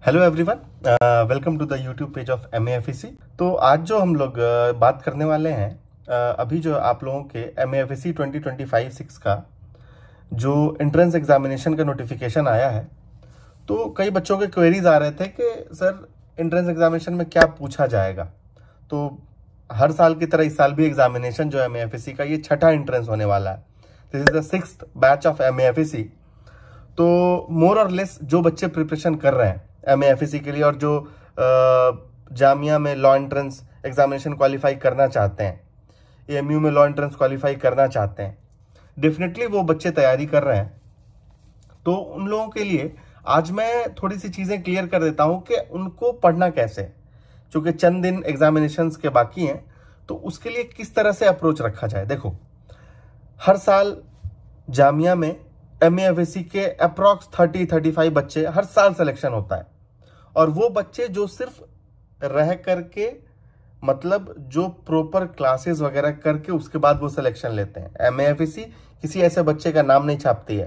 Hello everyone, welcome to the YouTube page of MAFEC। तो आज जो हम लोग बात करने वाले हैं, अभी जो आप लोगों के MAFEC 2025-6 का जो एंट्रेंस एग्जामिनेशन का नोटिफिकेशन आया है, तो कई बच्चों के क्वेरीज आ रहे थे कि सर एंट्रेंस एग्जामिनेशन में क्या पूछा जाएगा। तो हर साल की तरह इस साल भी एग्जामिनेशन जो है MAFEC का, ये छठा एंट्रेंस होने वाला है। This is the 6th batch of MAFEC। तो मोर और लेस जो बच्चे प्रिपरेशन कर रहे हैं MAFEC के लिए और जो जामिया में लॉ एंट्रेंस एग्जामिनेशन क्वालिफाई करना चाहते हैं, AMU में लॉ एंट्रेंस क्वालिफाई करना चाहते हैं, डेफिनेटली वो बच्चे तैयारी कर रहे हैं। तो उन लोगों के लिए आज मैं थोड़ी सी चीज़ें क्लियर कर देता हूं कि उनको पढ़ना कैसे, क्योंकि चंद दिन एग्जामिनेशंस के बाकी हैं। तो उसके लिए किस तरह से अप्रोच रखा जाए। देखो, हर साल जामिया में MAFEC के अप्रॉक्स 30-35 बच्चे हर साल सिलेक्शन होता है, और वो बच्चे जो सिर्फ रह करके, मतलब जो प्रॉपर क्लासेस वगैरह करके उसके बाद वो सिलेक्शन लेते हैं। MAFEC किसी ऐसे बच्चे का नाम नहीं छापती है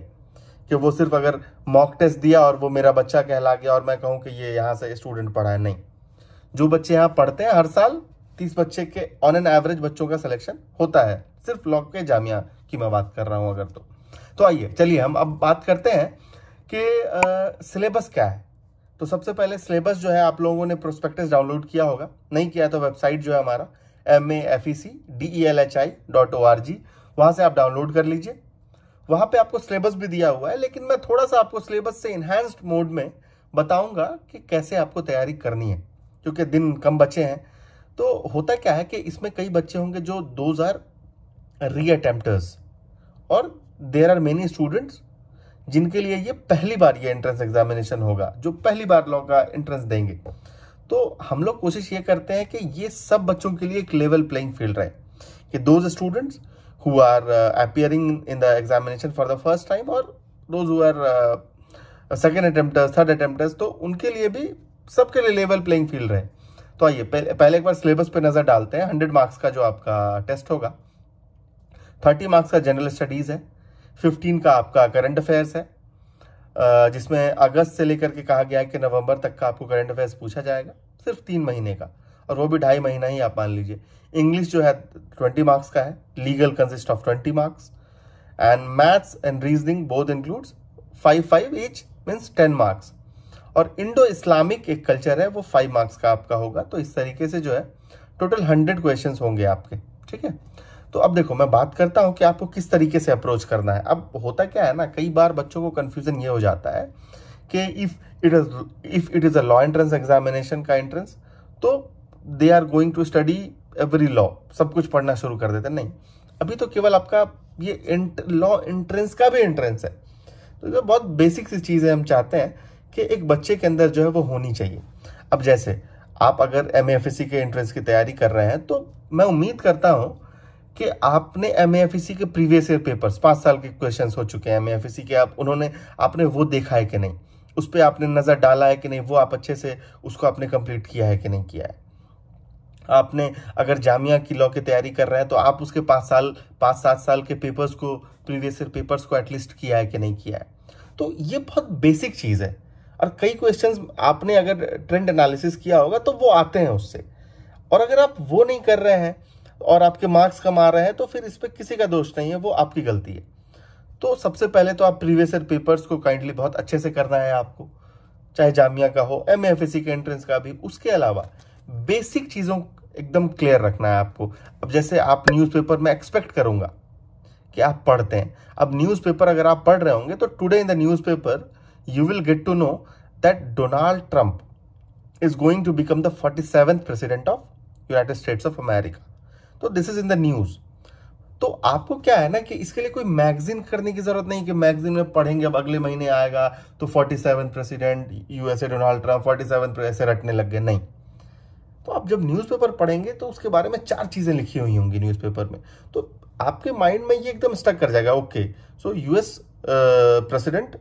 कि वो सिर्फ अगर मॉक टेस्ट दिया और वो मेरा बच्चा कहला गया और मैं कहूँ कि ये यहाँ से स्टूडेंट पढ़ा है। नहीं, जो बच्चे यहाँ पढ़ते हैं हर साल 30 बच्चे के ऑन एन एवरेज बच्चों का सिलेक्शन होता है, सिर्फ लॉ के जामिया की मैं बात कर रहा हूँ अगर। तो आइए चलिए हम अब बात करते हैं कि सिलेबस क्या है। तो सबसे पहले सिलेबस जो है, आप लोगों ने प्रोस्पेक्टस डाउनलोड किया होगा, नहीं किया तो वेबसाइट जो है हमारा MAFEC.DELHI.org, वहाँ से आप डाउनलोड कर लीजिए। वहाँ पे आपको सिलेबस भी दिया हुआ है, लेकिन मैं थोड़ा सा आपको सिलेबस से इन्हांस्ड मोड में बताऊंगा कि कैसे आपको तैयारी करनी है, क्योंकि दिन कम बचे हैं। तो होता क्या है कि इसमें कई बच्चे होंगे जो 2000 री-अटेम्प्टर्स, और देयर आर मेनी स्टूडेंट्स जिनके लिए ये पहली बार ये एंट्रेंस एग्जामिनेशन होगा, जो पहली बार लॉ का एंट्रेंस देंगे। तो हम लोग कोशिश ये करते हैं कि ये सब बच्चों के लिए एक लेवल प्लेइंग फील्ड रहे, कि those students who are appearing in the examination for the first time और those who are second attempters, third attempters, तो उनके लिए भी, सबके लिए लेवल प्लेइंग फील्ड रहे। तो आइए पहले एक बार सिलेबस पे नजर डालते हैं। 100 मार्क्स का जो आपका टेस्ट होगा, 30 मार्क्स का जनरल स्टडीज है, 15 का आपका करंट अफेयर्स है, जिसमें अगस्त से लेकर के कहा गया है कि नवंबर तक का आपको करंट अफेयर्स पूछा जाएगा, सिर्फ 3 महीने का, और वो भी 2.5 महीना ही आप मान लीजिए। इंग्लिश जो है 20 मार्क्स का है, legal consist of 20 marks, and maths and reasoning both includes 5 each, means 10 marks. और इंडो इस्लामिक एक कल्चर है, वो 5 मार्क्स का आपका होगा। तो इस तरीके से जो है टोटल 100 क्वेश्चन होंगे आपके, ठीक है। तो अब देखो, मैं बात करता हूं कि आपको किस तरीके से अप्रोच करना है। अब होता क्या है ना, कई बार बच्चों को कंफ्यूजन ये हो जाता है कि if it is a law entrance examination का एंट्रेंस, तो they are going to study every law, सब कुछ पढ़ना शुरू कर देते हैं। नहीं, अभी तो केवल आपका ये लॉ एंट्रेंस का भी एंट्रेंस है। तो जो बहुत बेसिक सी चीजें हम चाहते हैं कि एक बच्चे के अंदर जो है वो होनी चाहिए। अब जैसे आप अगर MAFEC के एंट्रेंस की तैयारी कर रहे हैं, तो मैं उम्मीद करता हूं कि आपने MAFEC के प्रीवियस ईयर पेपर्स, 5 साल के क्वेश्चंस हो चुके हैं MAFEC के, आपने वो देखा है कि नहीं, उस पर आपने नजर डाला है कि नहीं, वो आप अच्छे से उसको आपने कंप्लीट किया है कि नहीं किया है। आपने अगर जामिया की लॉ की तैयारी कर रहे हैं, तो आप उसके 5-7 साल के पेपर्स को, प्रीवियस ईयर पेपर्स को एटलीस्ट किया है कि नहीं किया है। तो ये बहुत बेसिक चीज है, और कई क्वेश्चंस आपने अगर ट्रेंड एनालिसिस किया होगा तो वो आते हैं उससे। और अगर आप वो नहीं कर रहे हैं और आपके मार्क्स कम आ रहे हैं, तो फिर इस पर किसी का दोष नहीं है, वो आपकी गलती है। तो सबसे पहले तो आप प्रीवियस ईयर पेपर्स को काइंडली बहुत अच्छे से करना है आपको, चाहे जामिया का हो, MAFEC के एंट्रेंस का भी। उसके अलावा बेसिक चीज़ों एकदम क्लियर रखना है आपको। अब जैसे आप न्यूज़पेपर में एक्सपेक्ट करूंगा कि आप पढ़ते हैं। अब न्यूज़पेपर अगर आप पढ़ रहे होंगे, तो today in the newspaper you will get to know that Donald Trump is going to become the 47th president of United States of America. तो this is in the news. तो आपको क्या है ना, कि इसके लिए कोई मैगजीन करने की जरूरत नहीं कि मैगजीन में पढ़ेंगे, अब अगले महीने आएगा तो 47 प्रेसिडेंट USA डोनाल्ड ट्रंप 47 ऐसे रटने लग गए। नहीं, तो आप जब न्यूज़पेपर पढ़ेंगे तो उसके बारे में 4 चीजें लिखी हुई होंगी न्यूज़पेपर में, तो आपके माइंड में ये एकदम स्टक कर जाएगा। Okay, so US president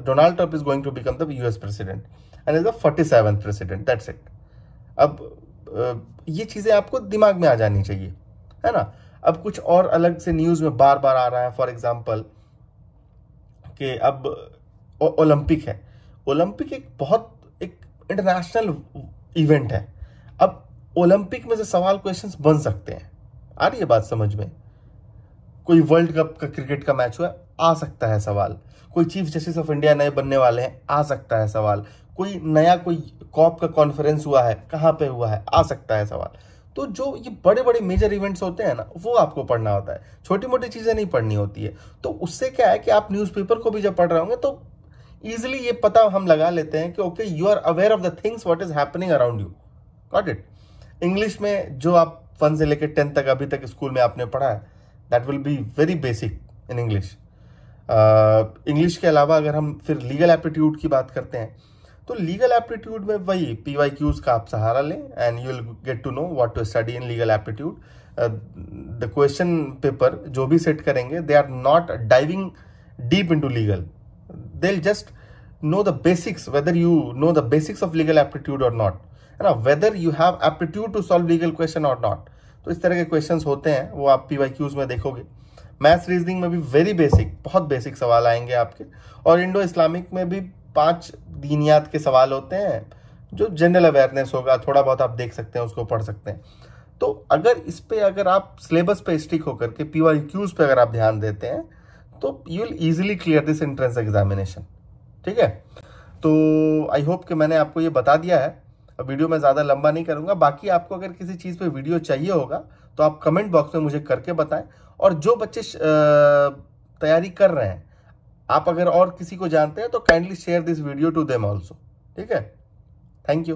Donald Trump is going to become the US president and is the 47th president, that's it. अब ये चीजें आपको दिमाग में आ जानी चाहिए, है ना। अब कुछ और अलग से न्यूज में बार बार आ रहा है, फॉर एग्जांपल कि अब ओलंपिक है। ओलंपिक एक बहुत एक इंटरनेशनल इवेंट है। अब ओलंपिक में से सवाल क्वेश्चंस बन सकते हैं, आ रही है बात समझ में? कोई वर्ल्ड कप का क्रिकेट का मैच हुआ, आ सकता है सवाल। कोई चीफ जस्टिस ऑफ इंडिया नए बनने वाले हैं, आ सकता है सवाल। कोई नया कोई कॉप का कॉन्फ्रेंस हुआ है, कहाँ पे हुआ है, आ सकता है सवाल। तो जो ये बड़े बड़े मेजर इवेंट्स होते हैं ना, वो आपको पढ़ना होता है, छोटी मोटी चीजें नहीं पढ़नी होती है। तो उससे क्या है कि आप न्यूज़पेपर को भी जब पढ़ रहे होंगे तो इजिली ये पता हम लगा लेते हैं कि okay, you are aware of the things what is happening around you. Got it? English में जो आप 1 से लेकर 10 तक अभी तक स्कूल में आपने पढ़ा है, that will be very basic in English. English के अलावा अगर हम फिर लीगल एप्टीट्यूड की बात करते हैं, तो लीगल एप्टीट्यूड में वही PYQs का आप सहारा लें and you will get to know what to study in legal aptitude. The question paper जो भी सेट करेंगे, they are not diving deep into legal, they will just know the basics, whether you know the basics of legal aptitude or not, है ना, whether you have aptitude to solve legal question or not. तो इस तरह के questions होते हैं, वो आप PYQs में देखोगे। मैथ्स रीजनिंग में भी वेरी बेसिक, बहुत बेसिक सवाल आएंगे आपके। और इंडो इस्लामिक में भी 5 दीनियात के सवाल होते हैं, जो जनरल अवेयरनेस होगा, थोड़ा बहुत आप देख सकते हैं, उसको पढ़ सकते हैं। तो अगर इस पे अगर आप सिलेबस पे स्टिक होकर के PYQs पे अगर आप ध्यान देते हैं, तो you will easily clear this entrance examination. ठीक है? तो आई होप कि मैंने आपको ये बता दिया है। वीडियो में ज़्यादा लंबा नहीं करूंगा। बाकी आपको अगर किसी चीज़ पे वीडियो चाहिए होगा तो आप कमेंट बॉक्स में मुझे करके बताएं। और जो बच्चे तैयारी कर रहे हैं, आप अगर और किसी को जानते हैं तो kindly share this video to them also. ठीक है? Thank you.